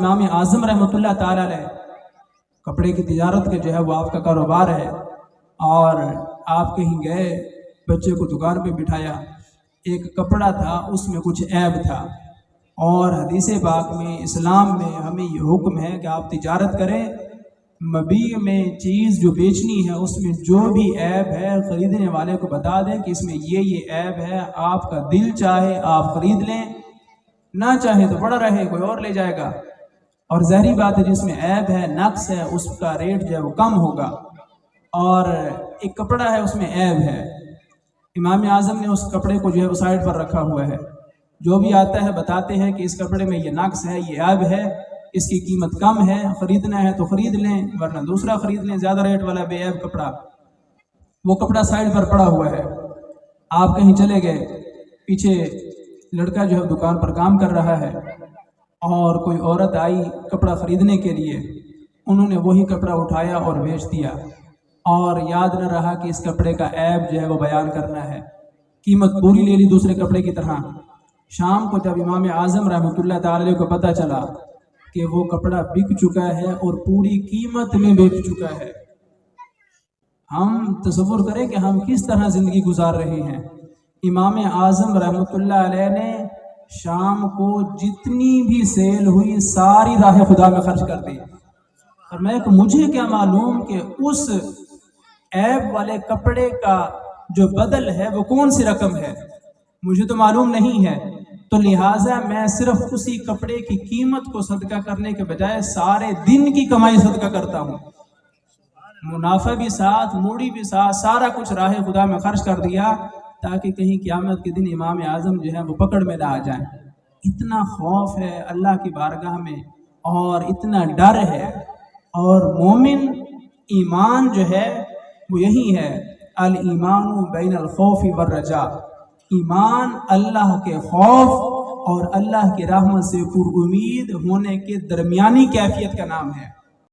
امام اعظم رحمۃ اللہ تعالیٰ علیہ کپڑے کی تجارت کے جو ہے وہ آپ کا کاروبار ہے، اور آپ کہیں گئے، بچے کو دکان پہ بٹھایا، ایک کپڑا تھا اس میں کچھ عیب تھا، اور حدیث پاک میں اسلام میں ہمیں یہ حکم ہے کہ آپ تجارت کریں، مبیع میں چیز جو بیچنی ہے اس میں جو بھی عیب ہے خریدنے والے کو بتا دیں کہ اس میں یہ عیب ہے، آپ کا دل چاہے آپ خرید لیں، نہ چاہے تو پڑا رہے، کوئی اور لے جائے گا، اور ظاہری بات ہے جس میں عیب ہے، نقص ہے، اس کا ریٹ جو ہے وہ کم ہوگا، اور ایک کپڑا ہے اس میں عیب ہے، امام اعظم نے اس کپڑے کو جو ہے وہ سائڈ پر رکھا ہوا ہے، جو بھی آتا ہے بتاتے ہیں کہ اس کپڑے میں یہ نقص ہے، یہ عیب ہے، اس کی قیمت کم ہے، خریدنا ہے تو خرید لیں ورنہ دوسرا خرید لیں زیادہ ریٹ والا بے عیب کپڑا۔ وہ کپڑا سائڈ پر پڑا ہوا ہے، آپ کہیں چلے گئے، پیچھے لڑکا جو ہے دکان پر کام کر رہا ہے، اور کوئی عورت آئی کپڑا خریدنے کے لیے، انہوں نے وہی کپڑا اٹھایا اور بیچ دیا، اور یاد نہ رہا کہ اس کپڑے کا عیب جو ہے وہ بیان کرنا ہے، قیمت پوری لے لی دوسرے کپڑے کی طرح۔ شام کو جب امام اعظم رحمۃ اللہ تعالی کو پتہ چلا کہ وہ کپڑا بک چکا ہے اور پوری قیمت میں بک چکا ہے، ہم تصور کریں کہ ہم کس طرح زندگی گزار رہے ہیں۔ امام اعظم رحمۃ اللہ علیہ نے شام کو جتنی بھی سیل ہوئی ساری راہ خدا میں خرچ کر دی، اور میں کہ مجھے کیا معلوم کہ اس عیب والے کپڑے کا جو بدل ہے وہ کون سی رقم ہے، مجھے تو معلوم نہیں ہے، تو لہٰذا میں صرف اسی کپڑے کی قیمت کو صدقہ کرنے کے بجائے سارے دن کی کمائی صدقہ کرتا ہوں، منافع بھی ساتھ، موڑی بھی ساتھ، سارا کچھ راہ خدا میں خرچ کر دیا، تاکہ کہیں قیامت کے دن امام اعظم جو ہے وہ پکڑ میں نہ آ جائیں۔ اتنا خوف ہے اللہ کی بارگاہ میں، اور اتنا ڈر ہے، اور مومن ایمان جو ہے وہ یہی ہے، الایمان بین الخوف والرجاء، ایمان اللہ کے خوف اور اللہ کی رحمت سے پر امید ہونے کے درمیانی کیفیت کا نام ہے۔